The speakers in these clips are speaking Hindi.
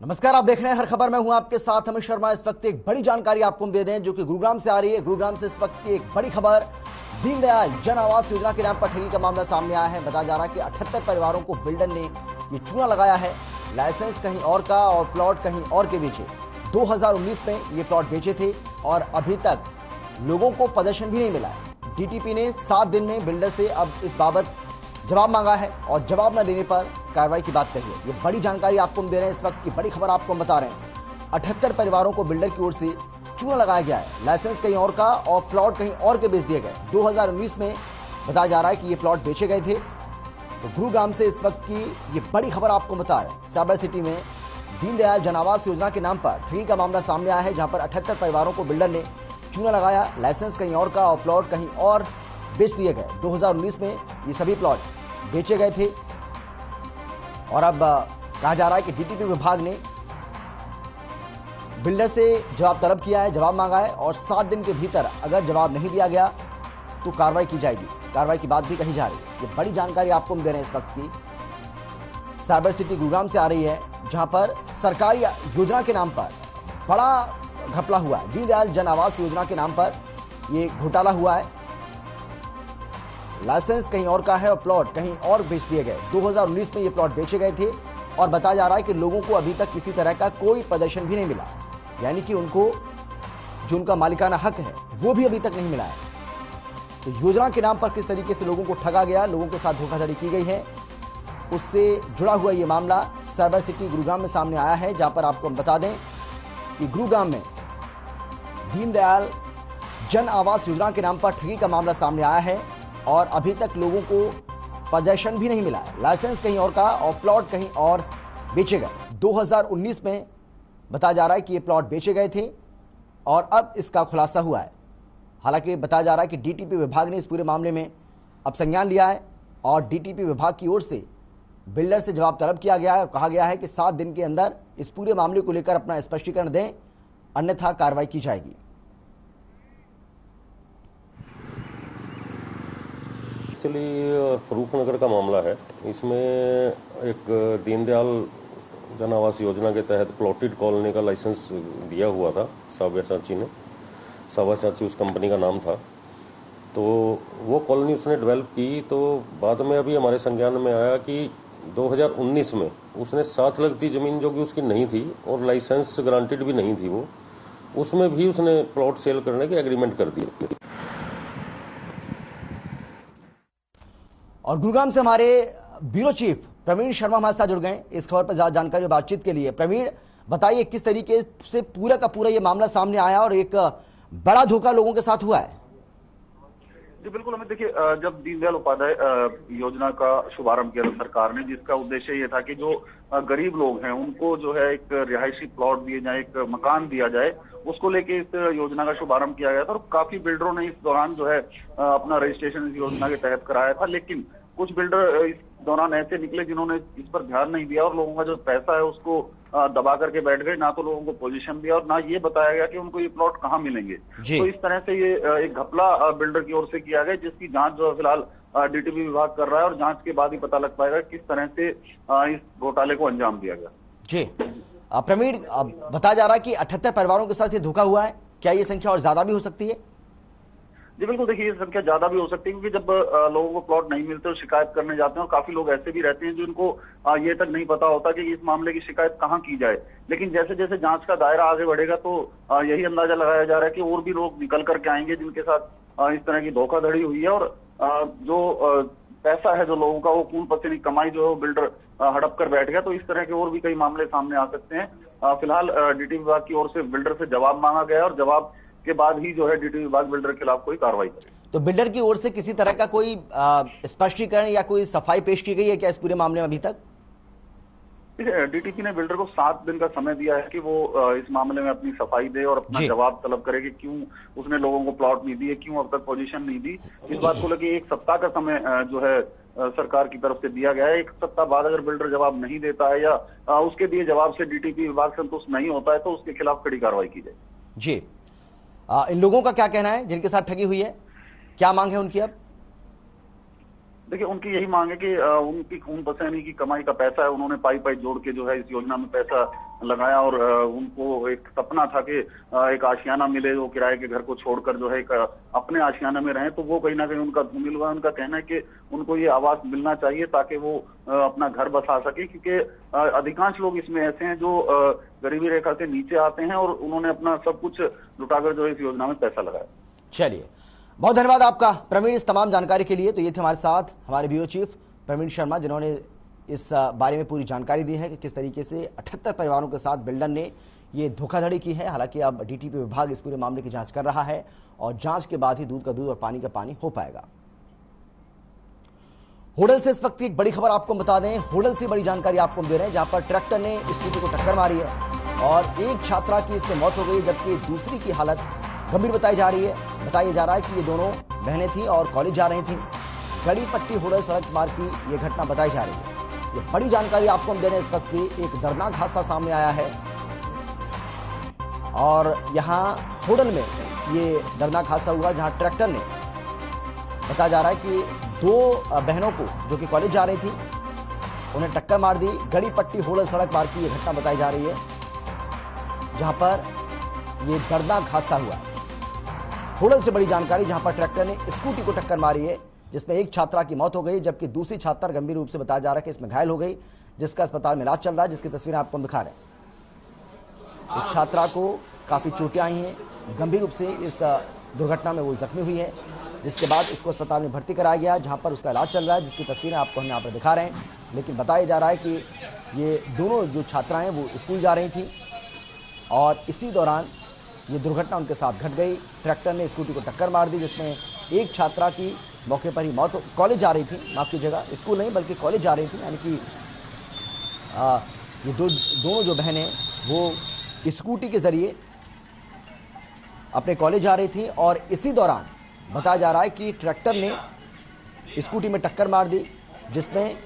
नमस्कार, आप देख रहे हैं हर खबर। मैं हूं आपके साथ अमित शर्मा। इस वक्त एक बड़ी जानकारी आपको दे दें जो कि गुरुग्राम से आ रही है। गुरुग्राम से इस वक्त की एक बड़ी खबर, दीनदयाल जन आवास योजना के नाम पर ठगी का मामला सामने आया है। बताया जा रहा है कि 78 परिवारों को बिल्डर ने ये चूना लगाया है। लाइसेंस कहीं और का और प्लॉट कहीं और के बेचे। 2019 में ये प्लॉट बेचे थे और अभी तक लोगों को पोजीशन भी नहीं मिला है। डीटीपी ने 7 दिन में बिल्डर से अब इस बाबत जवाब मांगा है और जवाब न देने पर कार्रवाई की बात कही है। ये बड़ी जानकारी आपको हम दे रहे हैं, इस वक्त की बड़ी खबर आपको हम बता रहे हैं। 78 परिवारों को बिल्डर की ओर से चूना लगाया गया है। लाइसेंस कहीं और का और प्लॉट कहीं और के बेच दिए गए। 2019 में बताया जा रहा है कि ये प्लॉट बेचे गए थे। तो गुरुग्राम से इस वक्त की ये बड़ी खबर आपको बता रहे हैं। साइबर सिटी में दीनदयाल जन आवास योजना के नाम पर ठगी का मामला सामने आया है, जहां पर 78 परिवारों को बिल्डर ने चूना लगाया। लाइसेंस कहीं और का और प्लॉट कहीं और बेच दिए गए। 2019 में ये सभी प्लॉट बेचे गए थे और अब कहा जा रहा है कि डीटीपी विभाग ने बिल्डर से जवाब तलब किया है, जवाब मांगा है और 7 दिन के भीतर अगर जवाब नहीं दिया गया तो कार्रवाई की जाएगी। कार्रवाई की बात भी कही जा रही है। ये बड़ी जानकारी आपको हम दे रहे हैं इस वक्त की। साइबर सिटी गुरुग्राम से आ रही है, जहां पर सरकारी योजना के नाम पर बड़ा घपला हुआ है। दीनदयाल जन आवास योजना के नाम पर ये घोटाला हुआ है। लाइसेंस कहीं और का है और प्लॉट कहीं और बेच दिए गए। 2019 में ये प्लॉट बेचे गए थे और बताया जा रहा है कि लोगों को अभी तक किसी तरह का कोई प्रदर्शन भी नहीं मिला, यानी कि उनको जो उनका मालिकाना हक है वो भी अभी तक नहीं मिला है। तो योजना के नाम पर किस तरीके से लोगों को ठगा गया, लोगों के साथ धोखाधड़ी की गई है, उससे जुड़ा हुआ ये मामला साइबर सिटी गुरुग्राम में सामने आया है। जहां पर आपको हम बता दें कि गुरुग्राम में दीनदयाल जन आवास योजना के नाम पर ठगी का मामला सामने आया है और अभी तक लोगों को पोजीशन भी नहीं मिला है। लाइसेंस कहीं और का और प्लॉट कहीं और बेचे गए। 2019 में बताया जा रहा है कि ये प्लॉट बेचे गए थे और अब इसका खुलासा हुआ है। हालांकि बताया जा रहा है कि डीटीपी विभाग ने इस पूरे मामले में अब संज्ञान लिया है और डीटीपी विभाग की ओर से बिल्डर से जवाब तलब किया गया है और कहा गया है कि 7 दिन के अंदर इस पूरे मामले को लेकर अपना स्पष्टीकरण दें, अन्यथा कार्रवाई की जाएगी। एक्चुअली फरूखनगर का मामला है। इसमें एक दीनदयाल जन आवास योजना के तहत प्लॉटेड कॉलोनी का लाइसेंस दिया हुआ था साबिया चाची ने। साबिया चाची उस कंपनी का नाम था। तो वो कॉलोनी उसने डेवलप की। तो बाद में अभी हमारे संज्ञान में आया कि 2019 में उसने साथ लगती ज़मीन जो कि उसकी नहीं थी और लाइसेंस ग्रांटेड भी नहीं थी, वो उसमें भी उसने प्लॉट सेल करने के एग्रीमेंट कर दिए। और गुरुग्राम से हमारे ब्यूरो चीफ प्रवीण शर्मा हमारे साथ जुड़ गए इस खबर पर ज्यादा जानकारी और बातचीत के लिए। प्रवीण, बताइए किस तरीके से पूरा का पूरा ये मामला सामने आया और एक बड़ा धोखा लोगों के साथ हुआ है। जी बिल्कुल, हमें देखिए, जब दीनदयाल उपाध्याय योजना का शुभारंभ किया था सरकार ने, जिसका उद्देश्य ये था कि जो गरीब लोग हैं उनको जो है एक रिहायशी प्लॉट दिए जाए, एक मकान दिया जाए, उसको लेके इस योजना का शुभारंभ किया गया था। और काफी बिल्डरों ने इस दौरान जो है अपना रजिस्ट्रेशन इस योजना के तहत कराया था। लेकिन कुछ बिल्डर इस दौरान ऐसे निकले जिन्होंने इस पर ध्यान नहीं दिया और लोगों का जो पैसा है उसको दबा करके बैठ गए। ना तो लोगों को पोजीशन दिया और ना ये बताया गया कि उनको ये प्लॉट कहाँ मिलेंगे। तो इस तरह से ये एक घपला बिल्डर की ओर से किया गया, जिसकी जांच जो है फिलहाल डीटीपी विभाग कर रहा है और जांच के बाद ही पता लग पाएगा किस तरह से इस घोटाले को अंजाम दिया गया। जी प्रवीण, बताया जा रहा है कि 78 परिवारों के साथ ये धोखा हुआ है। क्या ये संख्या और ज्यादा भी हो सकती है? जी बिल्कुल, देखिए ये संख्या ज्यादा भी हो सकती है, क्योंकि जब लोगों को प्लॉट नहीं मिलते और शिकायत करने जाते हैं, और काफी लोग ऐसे भी रहते हैं जिनको ये तक नहीं पता होता कि इस मामले की शिकायत कहाँ की जाए। लेकिन जैसे जैसे जांच का दायरा आगे बढ़ेगा तो यही अंदाजा लगाया जा रहा है कि और भी लोग निकल करके आएंगे जिनके साथ इस तरह की धोखाधड़ी हुई है। और जो पैसा है जो लोगों का, वो खून पसीने की कमाई जो है बिल्डर हड़प कर बैठ गया। तो इस तरह के और भी कई मामले सामने आ सकते हैं। फिलहाल डीटीपी विभाग की ओर से बिल्डर से जवाब मांगा गया और जवाब के बाद ही जो है डीटीपी विभाग बिल्डर के खिलाफ कोई कार्रवाई करे। तो बिल्डर की ओर से किसी तरह का कोई स्पष्टीकरण या कोई सफाई पेश की गई है क्या इस पूरे मामले में अभी तक? डीटीपी ने बिल्डर को 7 दिन का समय दिया है कि वो इस मामले में अपनी सफाई दे और अपना जवाब तलब करे कि क्यों उसने लोगों को प्लॉट नहीं दिए, क्यों अब तक पोजीशन नहीं दी। इस बात को लेकर 1 सप्ताह का समय जो है सरकार की तरफ से दिया गया है। 1 सप्ताह बाद अगर बिल्डर जवाब नहीं देता है या उसके दिए जवाब से डीटीपी विभाग संतुष्ट नहीं होता है तो उसके खिलाफ कड़ी कार्रवाई की जाए। जी, इन लोगों का क्या कहना है जिनके साथ ठगी हुई है? क्या मांग है उनकी अब? देखिए, उनकी यही मांग है कि उनकी खून पसीने की कमाई का पैसा है, उन्होंने पाई पाई जोड़ के जो है इस योजना में पैसा लगाया और उनको एक सपना था कि एक आशियाना मिले, वो किराए के घर को छोड़कर जो है एक अपने आशियाना में रहें। तो वो कहीं ना कहीं उनका धूमिल हुआ। उनका कहना है कि उनको ये आवास मिलना चाहिए ताकि वो अपना घर बसा सके, क्योंकि अधिकांश लोग इसमें ऐसे हैं जो गरीबी रेखा से नीचे आते हैं और उन्होंने अपना सब कुछ लुटाकर जो है इस योजना में पैसा लगाया। चलिए, बहुत धन्यवाद आपका प्रवीण इस तमाम जानकारी के लिए। तो ये थे हमारे साथ हमारे ब्यूरो चीफ प्रवीण शर्मा, जिन्होंने इस बारे में पूरी जानकारी दी है कि किस तरीके से 78 परिवारों के साथ बिल्डर ने ये धोखाधड़ी की है। हालांकि अब डीटीपी विभाग इस पूरे मामले की जांच कर रहा है और जांच के बाद ही दूध का दूध और पानी का पानी हो पाएगा। होडल से इस वक्त की एक बड़ी खबर आपको बता दें। होडल से बड़ी जानकारी आपको दे रहे हैं, जहां पर ट्रैक्टर ने स्कूटी को टक्कर मारी है और एक छात्रा की इसमें मौत हो गई, जबकि दूसरी की हालत गंभीर बताई जा रही है। बताया जा रहा है कि ये दोनों बहनें थीं और कॉलेज जा रही थी। गड़ी पट्टी होडल सड़क मार्ग की ये घटना बताई जा रही है। ये बड़ी जानकारी आपको हम दे रहे हैं। इस वक्त की एक दर्दनाक हादसा सामने आया है और यहाँ होडल में ये दर्दनाक हादसा हुआ, जहां ट्रैक्टर ने, बताया जा रहा है कि दो बहनों को जो कि कॉलेज जा रही थी उन्हें टक्कर मार दी। गड़ी पट्टी होडल सड़क मार्ग की ये घटना बताई जा रही है, जहां पर ये दर्दनाक हादसा हुआ। होडल से बड़ी जानकारी, जहां पर ट्रैक्टर ने स्कूटी को टक्कर मारी है, जिसमें एक छात्रा की मौत हो गई, जबकि दूसरी छात्रा गंभीर रूप से बताया जा रहा है कि इसमें घायल हो गई, जिसका अस्पताल में इलाज चल रहा है, जिसकी तस्वीरें आपको दिखा रहे हैं। इस छात्रा को काफी चोटें आई हैं, गंभीर रूप से इस दुर्घटना में वो जख्मी हुई है, जिसके बाद उसको अस्पताल में भर्ती कराया गया, जहां पर उसका इलाज चल रहा है, जिसकी तस्वीरें आपको हम यहाँ पर दिखा रहे हैं। लेकिन बताया जा रहा है कि ये दोनों जो छात्राएं वो स्कूल जा रही थी और इसी दौरान ये दुर्घटना उनके साथ घट गई। ट्रैक्टर ने स्कूटी को टक्कर मार दी, जिसमें एक छात्रा की मौके पर ही मौत, कॉलेज जा रही थी, माफ कीजिएगा, स्कूल नहीं बल्कि कॉलेज जा रही थी, यानी कि ये दोनों जो बहनें वो स्कूटी के जरिए अपने कॉलेज जा रही थी और इसी दौरान बताया जा रहा है कि ट्रैक्टर ने स्कूटी में टक्कर मार दी, जिसमें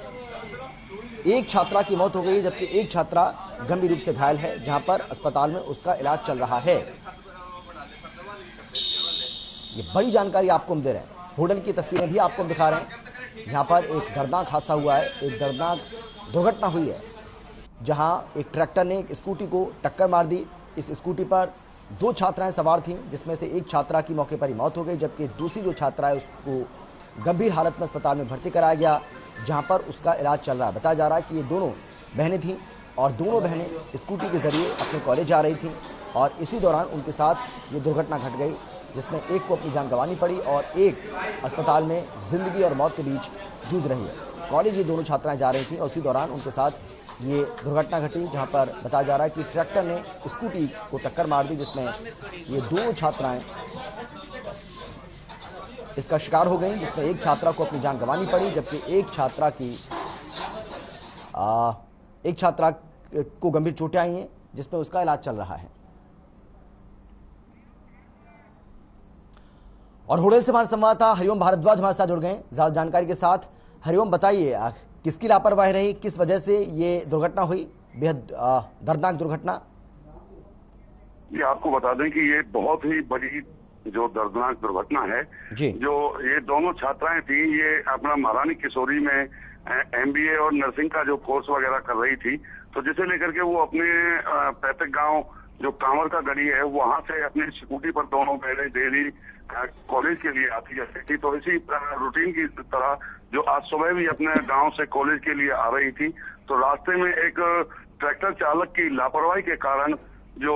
एक छात्रा की मौत हो गई, जबकि एक छात्रा गंभीर रूप से घायल है, जहां पर अस्पताल में उसका इलाज चल रहा है। ये बड़ी जानकारी आपको हम दे रहे हैं। होडल की तस्वीरें भी आपको हम दिखा रहे हैं। यहाँ पर एक दर्दनाक हादसा हुआ है, एक दर्दनाक दुर्घटना हुई है, जहां एक ट्रैक्टर ने एक स्कूटी को टक्कर मार दी। इस स्कूटी पर दो छात्राएं सवार थीं, जिसमें से एक छात्रा की मौके पर ही मौत हो गई, जबकि दूसरी जो छात्रा है उसको गंभीर हालत में अस्पताल में भर्ती कराया गया, जहां पर उसका इलाज चल रहा है। बताया जा रहा है कि ये दोनों बहनें थीं और दोनों बहनें स्कूटी के जरिए अपने कॉलेज जा रही थीं और इसी दौरान उनके साथ ये दुर्घटना घट गई, जिसमें एक को अपनी जान गंवानी पड़ी और एक अस्पताल में जिंदगी और मौत के बीच जूझ रही है। कॉलेज ये दोनों छात्राएं जा रही थी और उसी दौरान उनके साथ ये दुर्घटना घटी, जहां पर बताया जा रहा है कि ट्रैक्टर ने स्कूटी को टक्कर मार दी, जिसमें ये दोनों छात्राएं इसका शिकार हो गई, जिसमें एक छात्रा को अपनी जान गंवानी पड़ी, जबकि एक छात्रा को गंभीर चोटें आई हैं, जिसमें उसका इलाज चल रहा है। और होडल से हमारे संवाददाता हरिओम भारद्वाज हमारे साथ जुड़ गए ज्यादा जानकारी के साथ। हरिओम, बताइए किसकी लापरवाही रही, किस वजह से ये दुर्घटना हुई, बेहद दर्दनाक दुर्घटना? ये आपको बता दें कि ये बहुत ही बड़ी जो दर्दनाक दुर्घटना है जी। जो ये दोनों छात्राएं थी, ये अपना महारानी किशोरी में MBA और नर्सिंग का जो कोर्स वगैरह कर रही थी, तो जिसे लेकर के वो अपने पैतृक गांव जो कांवर का गढ़ी है वहां से अपनी स्कूटी पर दोनों बहनें डेली कॉलेज के लिए आती जाती थी। तो इसी रूटीन की तरह जो आज सुबह भी अपने गांव से कॉलेज के लिए आ रही थी, तो रास्ते में एक ट्रैक्टर चालक की लापरवाही के कारण जो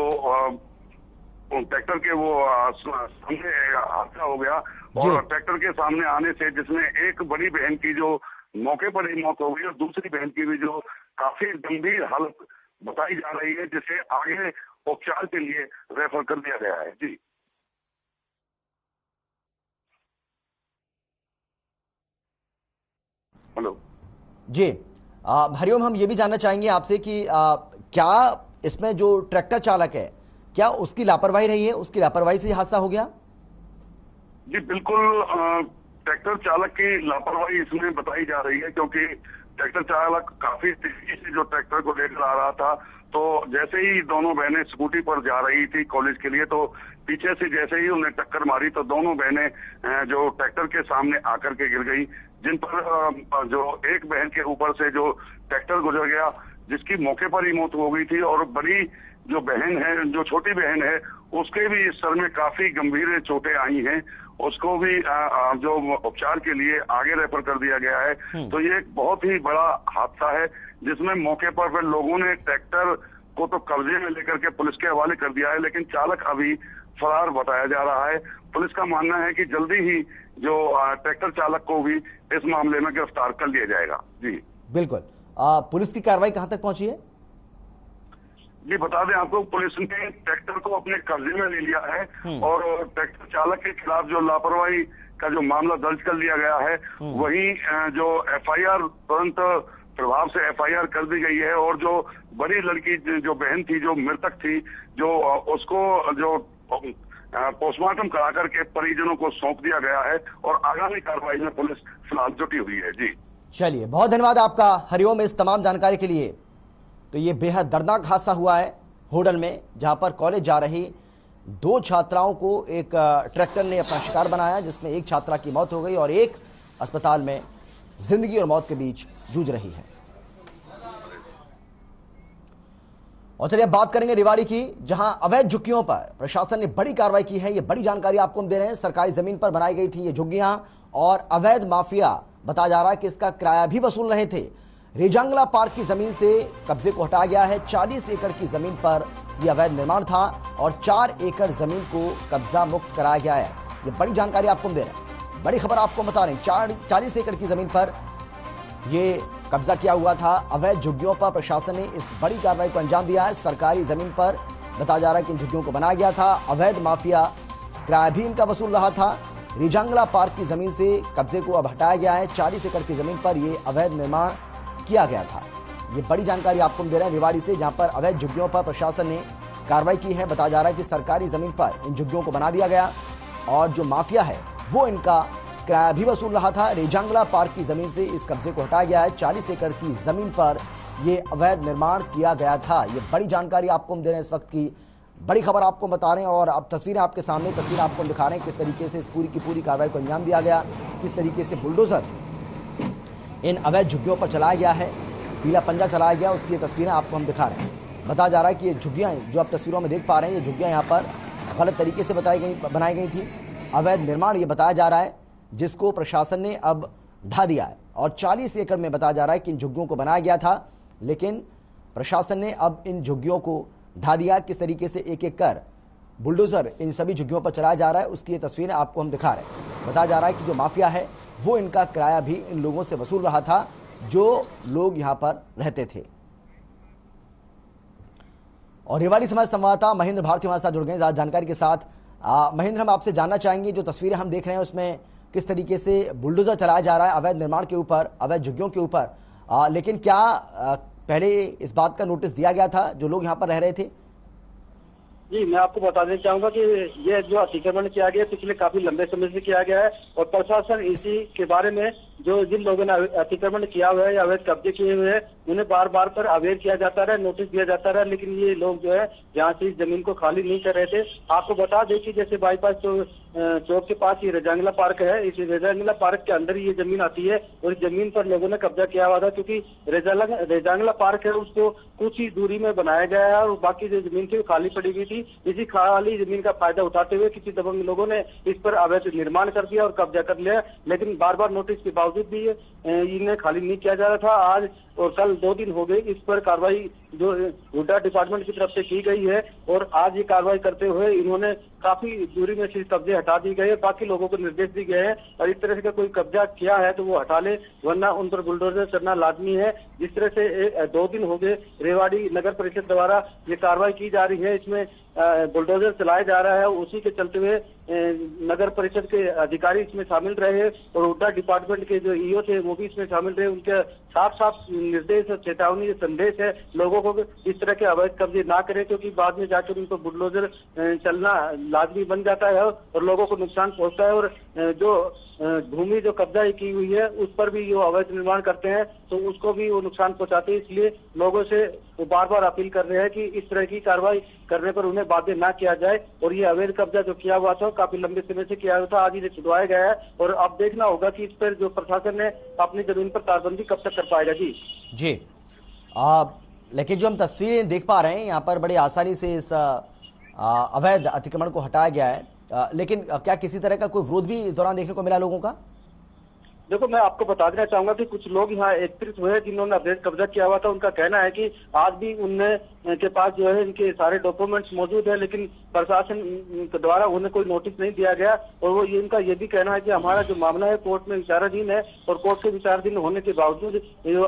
ट्रैक्टर के वो सामने हादसा हो गया और ट्रैक्टर के सामने आने से जिसमें एक बड़ी बहन की जो मौके पर ही मौत हो गई और दूसरी बहन की भी जो काफी गंभीर हालत बताई जा रही है, जिसे आगे उपचार के लिए रेफर कर दिया गया है। जी हेलो जी हरिओम, हम ये भी जानना चाहेंगे आपसे कि क्या इसमें जो ट्रैक्टर चालक है, क्या उसकी लापरवाही रही है, उसकी लापरवाही से हादसा हो गया? जी बिल्कुल, ट्रैक्टर चालक की लापरवाही इसमें बताई जा रही है, क्योंकि ट्रैक्टर चालक काफी तेजी से जो ट्रैक्टर को लेकर आ रहा था, तो जैसे ही दोनों बहनें स्कूटी पर जा रही थी कॉलेज के लिए, तो पीछे से जैसे ही उन्हें टक्कर मारी तो दोनों बहनें जो ट्रैक्टर के सामने आकर के गिर गई, जिन पर जो एक बहन के ऊपर से जो ट्रैक्टर गुजर गया, जिसकी मौके पर ही मौत हो गई थी, और बड़ी जो बहन है, जो छोटी बहन है, उसके भी सर में काफी गंभीर चोटें आई हैं। उसको भी जो उपचार के लिए आगे रेफर कर दिया गया है। तो ये एक बहुत ही बड़ा हादसा है, जिसमें मौके पर फिर लोगों ने ट्रैक्टर को तो कब्जे में लेकर के पुलिस के हवाले कर दिया है, लेकिन चालक अभी फरार बताया जा रहा है। पुलिस का मानना है कि जल्दी ही जो ट्रैक्टर चालक को भी इस मामले में गिरफ्तार कर लिया जाएगा। जी बिल्कुल। पुलिस की कार्रवाई कहां तक पहुंची है? जी बता दें आपको, पुलिस ने ट्रैक्टर को अपने कब्जे में ले लिया है और ट्रैक्टर चालक के खिलाफ जो लापरवाही का जो मामला दर्ज कर लिया गया है, वहीं जो एफआईआर तुरंत प्रभाव से एफआईआर कर दी गई है। और जो बड़ी लड़की जो बहन थी, जो मृतक थी, जो उसको जो पोस्टमार्टम करा करके परिजनों को सौंप दिया गया है और आगामी कार्रवाई में पुलिस फिलहाल जुटी हुई है। जी चलिए, बहुत धन्यवाद आपका हरिओम इस तमाम जानकारी के लिए। तो ये बेहद दर्दनाक हादसा हुआ है होडल में, जहां पर कॉलेज जा रही 2 छात्राओं को एक ट्रैक्टर ने अपना शिकार बनाया, जिसमें एक छात्रा की मौत हो गई और एक अस्पताल में जिंदगी और मौत के बीच जूझ रही है। और चलिए बात करेंगे रेवाड़ी की, जहां अवैध झुग्गियों पर प्रशासन ने बड़ी कार्रवाई की है। ये बड़ी जानकारी आपको हम दे रहे हैं। सरकारी जमीन पर बनाई गई थी ये झुग्गियां और अवैध माफिया बताया जा रहा है कि इसका किराया भी वसूल रहे थे। रेजांगला पार्क की जमीन से कब्जे को हटाया गया है। 40 एकड़ की जमीन पर यह अवैध निर्माण था और 4 एकड़ जमीन को कब्जा मुक्त कराया गया है। ये बड़ी जानकारी आपको हम दे रहे हैं, बड़ी खबर आपको बता रहे हैं। 40 एकड़ की जमीन पर ये कब्जा किया हुआ था। अवैध झुग्गियों पर प्रशासन ने इस बड़ी कार्रवाई को अंजाम दिया है। सरकारी जमीन पर बताया जा रहा है कि इन झुग्गियों को बनाया गया था। अवैध माफिया किराया भी इनका वसूल रहा था। रेजांगला पार्क की जमीन से कब्जे को अब हटाया गया है। 40 एकड़ की जमीन पर यह अवैध निर्माण किया गया था। ये बड़ी जानकारी आपको दे रहे हैं रेवाड़ी से, जहां पर अवैध झुग्गियों पर प्रशासन ने कार्रवाई की है। बताया जा रहा है कि सरकारी जमीन पर इन झुग्गियों को बना दिया गया और जो माफिया है वो इनका किराया भी वसूल रहा था। रेजांगला पार्क की जमीन से इस कब्जे को हटाया गया है। 40 एकड़ की जमीन पर यह अवैध निर्माण किया गया था। ये बड़ी जानकारी आपको हम दे रहे हैं, इस वक्त की बड़ी खबर आपको बता रहे हैं। और अब तस्वीरें आपके सामने, तस्वीर आपको दिखा रहे हैं किस तरीके से इस पूरी की पूरी कार्रवाई को अंजाम दिया गया, किस तरीके से बुलडोजर इन अवैध झुग्गियों पर चलाया गया है, पीला पंजा चलाया गया, उसकी तस्वीरें आपको हम दिखा रहे हैं। बताया जा रहा है कि ये झुग्गियां जो आप तस्वीरों में देख पा रहे हैं, ये झुग्गियां यहाँ पर गलत तरीके से बनाई गई थी। अवैध निर्माण ये बताया जा रहा है, जिसको प्रशासन ने अब ढा दिया है। और 40 एकड़ में बताया जा रहा है कि इन झुग्गियों को बनाया गया था, लेकिन प्रशासन ने अब इन झुग्गियों को ढा दिया। किस तरीके से एक एक कर बुलडोजर इन सभी झुग्गियों पर चलाया जा रहा है, उसकी ये तस्वीरें आपको हम दिखा रहे हैं। बताया जा रहा है कि जो माफिया है वो इनका किराया भी इन लोगों से वसूल रहा था, जो लोग यहां पर रहते थे। और रेवाड़ी समाज संवाददाता महेंद्र भारती हमारे साथ जुड़ गए ज्यादा जानकारी के साथ। महेंद्र, हम आपसे जानना चाहेंगे, जो तस्वीरें हम देख रहे हैं उसमें किस तरीके से बुलडोजर चलाया जा रहा है अवैध निर्माण के ऊपर, अवैध झुग्गियों के ऊपर, लेकिन क्या पहले इस बात का नोटिस दिया गया था जो लोग यहाँ पर रह रहे थे? जी, मैं आपको बताना चाहूंगा कि ये जो अतिक्रमण किया गया पिछले काफी लंबे समय से किया गया है और प्रशासन इसी के बारे में जो जिन लोगों ने अतिक्रमण किया हुआ है या अवैध कब्जे किए हुए हैं उन्हें बार बार पर अवेयर किया जाता रहा, नोटिस दिया जाता रहा, लेकिन ये लोग जो है यहाँ से इस जमीन को खाली नहीं कर रहे थे। आपको बता दें कि जैसे बाईपास चौक के पास ये रेजांगला पार्क है, इस रेजांगला पार्क के अंदर ये जमीन आती है और इस जमीन पर लोगों ने कब्जा किया हुआ था, क्योंकि रेजांगला पार्क है उसको कुछ ही दूरी में बनाया गया है और बाकी जो जमीन थी वो खाली पड़ी हुई थी। इसी खाली जमीन का फायदा उठाते हुए किसी दबंग लोगों ने इस पर अवैध निर्माण कर दिया और कब्जा कर लिया, लेकिन बार बार नोटिस के बावजूद भी इन्हें खाली नहीं किया जा रहा था। आज और कल 2 दिन हो गए इस पर कार्रवाई जो हुड्डा डिपार्टमेंट की तरफ से की गई है और आज ये कार्रवाई करते हुए इन्होंने काफी दूरी में से कब्जे हटा दी गए, बाकी लोगों को निर्देश दिए गए हैं और इस तरह से कोई कब्जा किया है तो वो हटा ले, वरना उन पर बुलडोजर करना लाजमी है। जिस तरह से 2 दिन हो गए रेवाड़ी नगर परिषद द्वारा ये कार्रवाई की जा रही है, इसमें बुलडोजर चलाया जा रहा है, उसी के चलते हुए नगर परिषद के अधिकारी इसमें शामिल रहे और हुड्डा डिपार्टमेंट के जो ईओ थे वो भी इसमें शामिल रहे। उनके साफ साफ निर्देश और चेतावनी संदेश है लोगों लोगों को इस तरह के अवैध कब्जे ना करें, क्योंकि बाद में जाकर उनको बुलडोजर चलना लाजमी बन जाता है और लोगों को नुकसान पहुंचता है। और जो भूमि जो कब्जा की हुई है उस पर भी जो अवैध निर्माण करते हैं तो उसको भी वो नुकसान पहुंचाते हैं। इसलिए लोगों से वो बार बार अपील कर रहे हैं कि इस तरह की कार्रवाई करने पर उन्हें बाध्य ना किया जाए। और ये अवैध कब्जा जो किया हुआ था काफी लंबे समय से किया हुआ था, आज इसे छुड़वाया गया है। और अब देखना होगा कि इस पर जो प्रशासन है अपनी जमीन पर तारबंदी कब तक कर पाएगा। जी लेकिन जो हम तस्वीरें देख पा रहे हैं यहाँ पर बड़ी आसानी से इस अवैध अतिक्रमण को हटाया गया है, लेकिन क्या किसी तरह का कोई विरोध भी इस दौरान देखने को मिला लोगों का? देखो, मैं आपको बता देना चाहूंगा कि कुछ लोग यहाँ एकत्रित हुए जिन्होंने अवैध कब्जा किया हुआ था। उनका कहना है कि आज भी उनके के पास जो है इनके सारे डॉक्यूमेंट्स मौजूद है, लेकिन प्रशासन के द्वारा उन्हें कोई नोटिस नहीं दिया गया। और वो इनका ये भी कहना है कि हमारा जो मामला है कोर्ट में विचाराधीन है और कोर्ट के विचाराधीन होने के बावजूद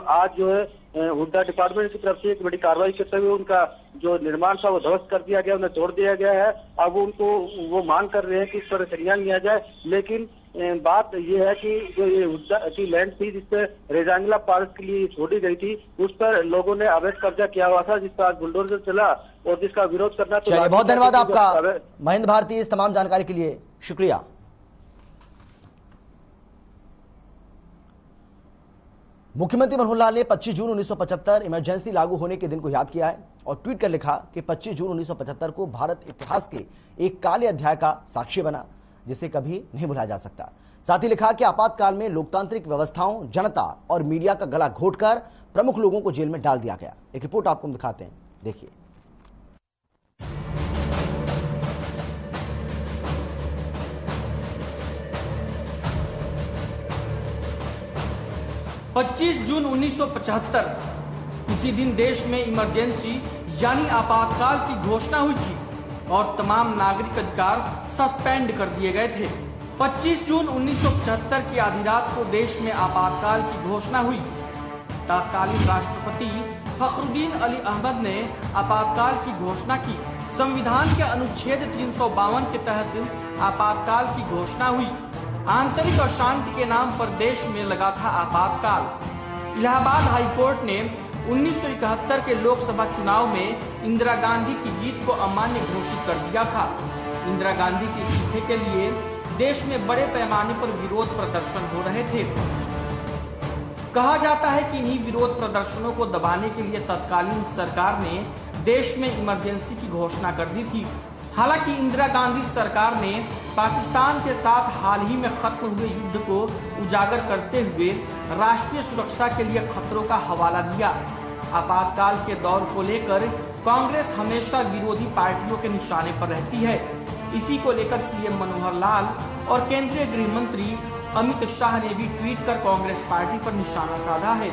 आज जो है हुड्डा डिपार्टमेंट की तरफ से एक बड़ी कार्रवाई करते हुए उनका जो निर्माण था वो ध्वस्त कर दिया गया, उन्हें तोड़ दिया गया है। अब उनको वो मांग कर रहे हैं कि इस पर संज्ञान लिया जाए। लेकिन बात यह है कि जो ये हुड्डा की लैंड थी जिसपे रेजांगला पार्क के लिए छोड़ी गई थी उस पर लोगों ने अवैध कब्जा किया हुआ था, जिस पर आज बुलडोजर चला और जिसका विरोध करना। चलिए, बहुत धन्यवाद आपका महेंद्र भारती, इस तमाम जानकारी के लिए शुक्रिया। मुख्यमंत्री मनोहर लाल ने 25 जून 1975 इमरजेंसी लागू होने के दिन को याद किया है और ट्वीट कर लिखा कि 25 जून 1975 को भारत इतिहास के एक काले अध्याय का साक्षी बना जिसे कभी नहीं भुलाया जा सकता। साथ ही लिखा कि आपातकाल में लोकतांत्रिक व्यवस्थाओं, जनता और मीडिया का गला घोटकर प्रमुख लोगों को जेल में डाल दिया गया। एक रिपोर्ट आपको हम दिखाते हैं, देखिए। 25 जून 1975 इसी दिन देश में इमरजेंसी यानी आपातकाल की घोषणा हुई थी और तमाम नागरिक अधिकार सस्पेंड कर दिए गए थे। 25 जून 1975 की आधी रात को देश में आपातकाल की घोषणा हुई। तत्कालीन राष्ट्रपति फखरुद्दीन अली अहमद ने आपातकाल की घोषणा की। संविधान के अनुच्छेद 352 के तहत आपातकाल की घोषणा हुई। आंतरिक अशांति के नाम पर देश में लगा था आपातकाल। इलाहाबाद हाईकोर्ट ने 1971 के लोकसभा चुनाव में इंदिरा गांधी की जीत को अमान्य घोषित कर दिया था। इंदिरा गांधी के इस्तीफे के लिए देश में बड़े पैमाने पर विरोध प्रदर्शन हो रहे थे। कहा जाता है कि इन्हीं विरोध प्रदर्शनों को दबाने के लिए तत्कालीन सरकार ने देश में इमरजेंसी की घोषणा कर दी थी। हालांकि इंदिरा गांधी सरकार ने पाकिस्तान के साथ हाल ही में खत्म हुए युद्ध को उजागर करते हुए राष्ट्रीय सुरक्षा के लिए खतरों का हवाला दिया। आपातकाल के दौर को लेकर कांग्रेस हमेशा विरोधी पार्टियों के निशाने पर रहती है। इसी को लेकर सीएम मनोहर लाल और केंद्रीय गृह मंत्री अमित शाह ने भी ट्वीट कर कांग्रेस पार्टी पर निशाना साधा है।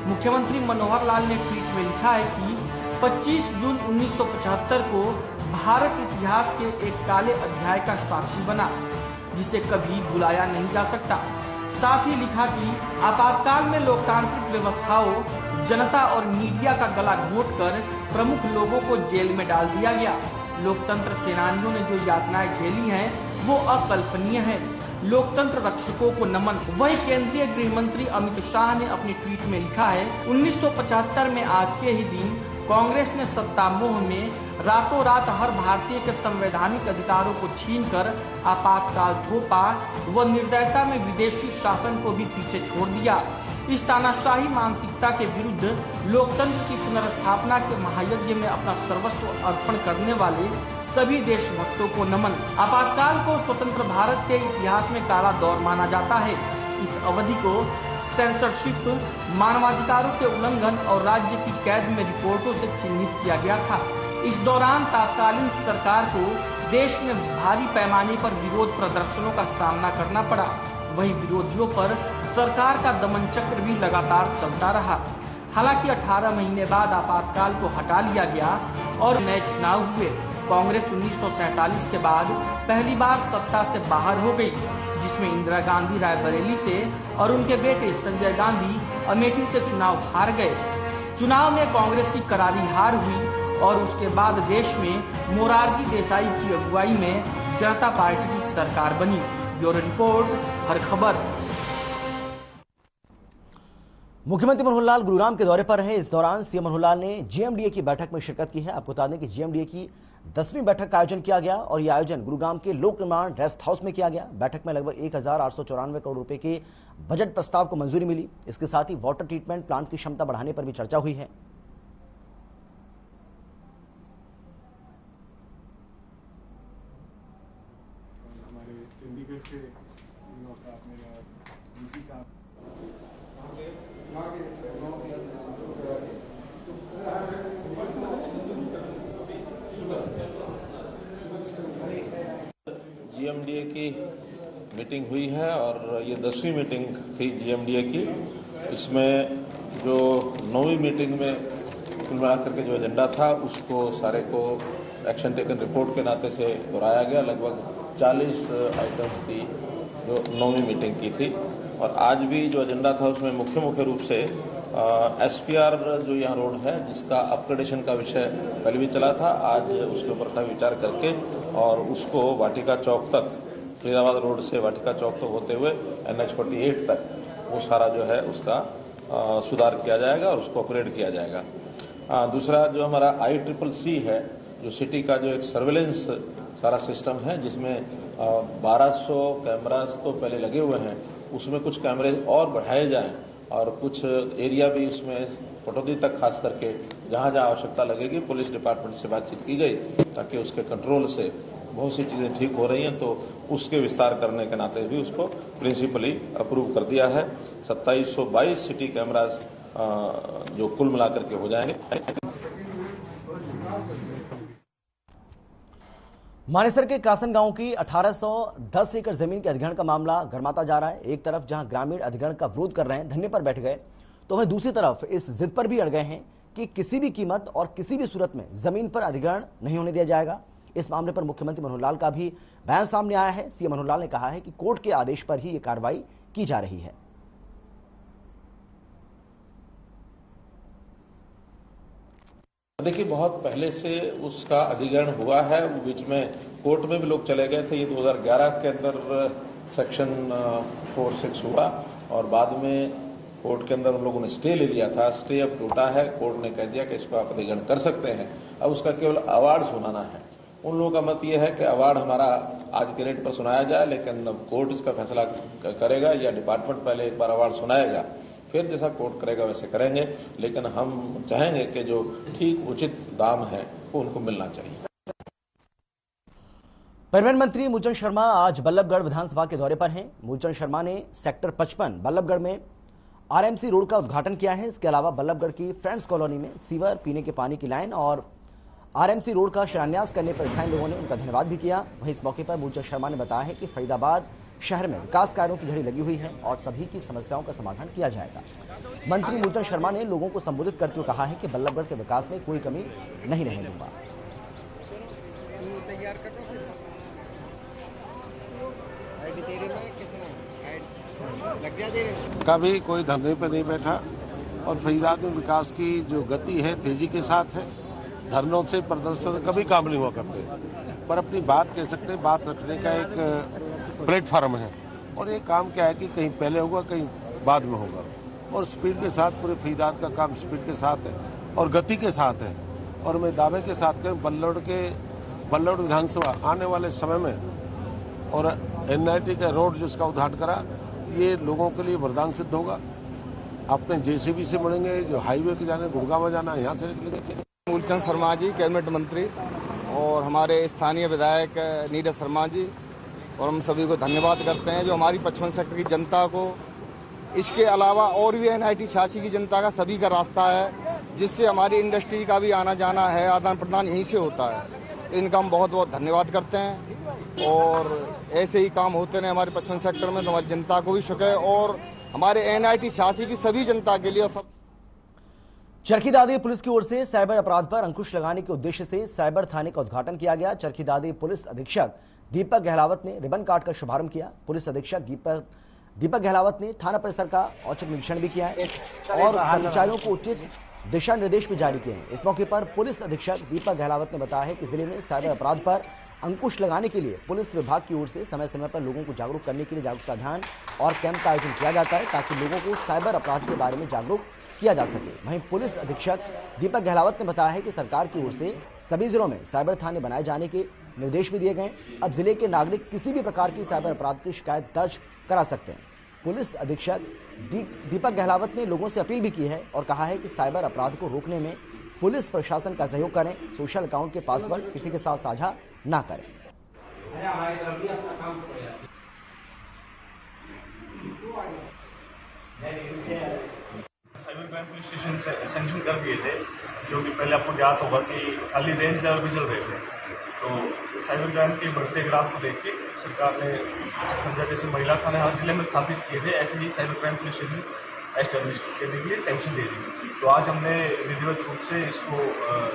मुख्यमंत्री मनोहर लाल ने ट्वीट में लिखा है कि 25 जून 1975 को भारत इतिहास के एक काले अध्याय का साक्षी बना जिसे कभी भुलाया नहीं जा सकता। साथ ही लिखा कि आपातकाल में लोकतांत्रिक व्यवस्थाओं, जनता और मीडिया का गला घोटकर प्रमुख लोगों को जेल में डाल दिया गया। लोकतंत्र सेनानियों ने जो यातनाएं झेली हैं वो अकल्पनीय है। लोकतंत्र रक्षकों को नमन। वही केंद्रीय गृह मंत्री अमित शाह ने अपने ट्वीट में लिखा है 1975 में आज के ही दिन कांग्रेस ने सत्ता मोह में रातों रात हर भारतीय के संवैधानिक अधिकारों को छीनकर आपातकाल थोपा व निर्दयता में विदेशी शासन को भी पीछे छोड़ दिया। इस तानाशाही मानसिकता के विरुद्ध लोकतंत्र की पुनर्स्थापना के महायज्ञ में अपना सर्वस्व अर्पण करने वाले सभी देशभक्तों को नमन। आपातकाल को स्वतंत्र भारत के इतिहास में काला दौर माना जाता है। इस अवधि को सेंसरशिप, मानवाधिकारों के उल्लंघन और राज्य की कैद में रिपोर्टों से चिन्हित किया गया था। इस दौरान तत्कालीन सरकार को देश में भारी पैमाने पर विरोध प्रदर्शनों का सामना करना पड़ा। वही विरोधियों पर सरकार का दमन चक्र भी लगातार चलता रहा। हालांकि 18 महीने बाद आपातकाल को हटा लिया गया और नए चुनाव हुए। कांग्रेस 1947 के बाद पहली बार सत्ता से बाहर हो गई, जिसमें इंदिरा गांधी रायबरेली से और उनके बेटे संजय गांधी अमेठी से चुनाव हार गए। चुनाव में कांग्रेस की करारी हार हुई और उसके बाद देश में मोरारजी देसाई की अगुवाई में जनता पार्टी की सरकार बनी। ब्यूरो रिपोर्ट, हर खबर। मुख्यमंत्री मनोहर लाल गुरुग्राम के दौरे पर रहे। इस दौरान सीएम मनोहर लाल ने जीएमडीए की बैठक में शिरकत की है। आपको बता दें कि जीएमडीए की 10वीं बैठक का आयोजन किया गया और यह आयोजन गुरुग्राम के लोक निर्माण रेस्ट हाउस में किया गया। बैठक में लगभग 1894 करोड़ रुपए के बजट प्रस्ताव को मंजूरी मिली। इसके साथ ही वाटर ट्रीटमेंट प्लांट की क्षमता बढ़ाने पर भी चर्चा हुई है। जीएमडीए की मीटिंग हुई है और ये 10वीं मीटिंग थी जीएमडीए की। इसमें जो 9वीं मीटिंग में कुल मिलाकर के जो एजेंडा था उसको सारे को एक्शन टेकन रिपोर्ट के नाते से दोहराया गया। लगभग 40 आइटम्स थी जो 9वीं मीटिंग की थी और आज भी जो एजेंडा था उसमें मुख्य रूप से एसपीआर जो यहाँ रोड है जिसका अपग्रेडेशन का विषय पहले भी चला था, आज उसके ऊपर का विचार करके और उसको वाटिका चौक तक, फरीदाबाद रोड से वाटिका चौक तक होते हुए NH48 तक वो सारा जो है उसका सुधार किया जाएगा और उसको अपग्रेड किया जाएगा। दूसरा जो हमारा ICCC है, जो सिटी का जो एक सर्वेलेंस सारा सिस्टम है जिसमें 1200 कैमरास तो पहले लगे हुए हैं, उसमें कुछ कैमरे और बढ़ाए जाएं और कुछ एरिया भी उसमें पटौदी तक खास करके जहाँ जहाँ आवश्यकता लगेगी पुलिस डिपार्टमेंट से बातचीत की गई ताकि उसके कंट्रोल से बहुत सी चीज़ें ठीक हो रही हैं, तो उसके विस्तार करने के नाते भी उसको प्रिंसिपली अप्रूव कर दिया है। 2722 सिटी कैमरास जो कुल मिलाकर के हो जाएंगे। मानेसर के कासन गांव की 1810 एकड़ जमीन के अधिग्रहण का मामला गरमाता जा रहा है। एक तरफ जहां ग्रामीण अधिग्रहण का विरोध कर रहे हैं, धरने पर बैठ गए, तो वहीं दूसरी तरफ इस जिद पर भी अड़ गए हैं कि किसी भी कीमत और किसी भी सूरत में जमीन पर अधिग्रहण नहीं होने दिया जाएगा। इस मामले पर मुख्यमंत्री मनोहर लाल का भी बयान सामने आया है। सीएम मनोहर लाल ने कहा है कि कोर्ट के आदेश पर ही ये कार्रवाई की जा रही है। देखिए, बहुत पहले से उसका अधिग्रहण हुआ है, बीच में कोर्ट में भी लोग चले गए थे। ये 2011 के अंदर सेक्शन 46 हुआ और बाद में कोर्ट के अंदर उन लोगों ने स्टे ले लिया था। स्टे अब टूटा है, कोर्ट ने कह दिया कि इसको आप अधिग्रहण कर सकते हैं। अब उसका केवल अवार्ड सुनाना है। उन लोगों का मत ये है कि अवार्ड हमारा आज के रेट पर सुनाया जाए, लेकिन अब कोर्ट इसका फैसला करेगा या डिपार्टमेंट पहले एक बार अवार्ड सुनाएगा, फिर जैसा कोर्ट करेगा वैसे करेंगे। लेकिन हम चाहेंगे कि जो ठीक उचित दाम है वो उनको मिलना चाहिए। परिवहन मंत्री मूलचंद शर्मा आज बल्लभगढ़ विधानसभा के दौरे पर हैं। मूलचंद शर्मा ने सेक्टर 55 बल्लभगढ़ में आरएमसी रोड का उद्घाटन किया है। इसके अलावा बल्लभगढ़ की फ्रेंड्स कॉलोनी में सीवर, पीने के पानी की लाइन और आरएमसी रोड का शिलान्यास करने पर स्थानीय लोगों ने उनका धन्यवाद भी किया। वहीं इस मौके पर मूलचंद शर्मा ने बताया है कि फरीदाबाद शहर में विकास कार्यों की घड़ी लगी हुई है और सभी की समस्याओं का समाधान किया जाएगा। मंत्री मूलचंद शर्मा ने लोगों को संबोधित करते हुए कहा है कि बल्लभगढ़ के विकास में कोई कमी नहीं रहने दूंगा। कभी कोई धरने पर नहीं बैठा और फरीदाबाद में विकास की जो गति है तेजी के साथ है। धरनों से प्रदर्शन कभी काम नहीं हुआ करते, पर अपनी बात कह सकते, बात रखने का एक प्लेटफॉर्म है। और ये काम क्या है कि कहीं पहले होगा कहीं बाद में होगा और स्पीड के साथ पूरे फरीदाबाद का काम स्पीड के साथ है और गति के साथ है। और मैं दावे के साथ कहूँ बल्लभगढ़ विधानसभा आने वाले समय में और NIT का रोड जिसका उद्घाटन करा, ये लोगों के लिए वरदान सिद्ध होगा। अपने JCB से बढ़ेंगे, जो हाईवे के जाने गुड़गांव जाना, यहाँ से निकलेंगे। मूलचंद शर्मा जी कैबिनेट मंत्री और हमारे स्थानीय विधायक नीरज शर्मा जी, और हम सभी को धन्यवाद करते हैं जो हमारी 55 सेक्टर की जनता को, इसके अलावा और भी NIT 86 की जनता का सभी का रास्ता है, जिससे हमारी इंडस्ट्री का भी आना जाना है, आदान प्रदान यहीं से होता है। इनका हम बहुत बहुत धन्यवाद करते हैं और ऐसे ही काम होते रहे हमारे 55 सेक्टर में, तो हमारी जनता को भी शुक्र है और हमारे NIT 86 की सभी जनता के लिए। और सब चरखी दादरी पुलिस की ओर से साइबर अपराध पर अंकुश लगाने के उद्देश्य से साइबर थाने का उद्घाटन किया गया। चरखी दादरी पुलिस अधीक्षक दीपक गहलावत ने रिबन काट कर शुभारंभ किया। पुलिस अधीक्षक दीपक गहलावत ने थाना परिसर का औचक निरीक्षण भी किया है और कर्मचारियों को उचित दिशा निर्देश भी जारी किए हैं। इस मौके पर पुलिस अधीक्षक दीपक गहलावत ने बताया है कि जिले में साइबर अपराध पर अंकुश लगाने के लिए पुलिस विभाग की ओर से समय समय पर लोगों को जागरूक करने के लिए जागरूकता अभियान और कैंप का आयोजन किया जाता है ताकि लोगों को साइबर अपराध के बारे में जागरूक किया जा सके। वहीं पुलिस अधीक्षक दीपक गहलावत ने बताया है कि सरकार की ओर से सभी जिलों में साइबर थाने बनाए जाने के निर्देश भी दिए गए। अब जिले के नागरिक किसी भी प्रकार की साइबर अपराध की शिकायत दर्ज करा सकते हैं। पुलिस अधीक्षक दीपक गहलावत ने लोगों से अपील भी की है और कहा है कि साइबर अपराध को रोकने में पुलिस प्रशासन का सहयोग करें, सोशल अकाउंट के पासवर्ड किसी के साथ साझा ना करें। Cyber crime police station sanction कर दिए थे, जो कि पहले आपको ज्ञात होगा कि खाली रेंज लेवल पे चल रहे थे। तो साइबर क्राइम के बढ़ते ग्राफ को देख के सरकार ने समझा जैसे महिला थाने हर जिले में स्थापित किए थे, ऐसे ही cyber crime police station establish करने के लिए सैंक्शन दे दी। तो आज हमने विधिवत रूप से इसको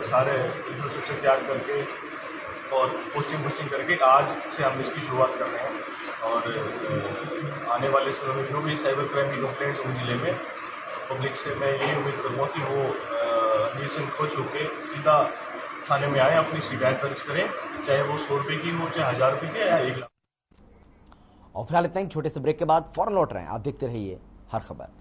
सारे इंफ्रास्ट्रक्चर तैयार करके और पोस्टिंग करके आज से हम इसकी शुरुआत कर रहे हैं। और आने वाले समय में जो भी साइबर क्राइम की कंप्लेंट्स होंगी जिले में, पब्लिक से मैं यही उम्मीद करूँगा कि वो निसंकोच होकर सीधा थाने में आए, अपनी शिकायत दर्ज करें, चाहे वो 100 रुपये की हो, चाहे 1000 रुपये की या 1 लाख। और फिलहाल इतना ही, छोटे से ब्रेक के बाद फौरन लौट रहे हैं। आप देखते रहिए हर खबर।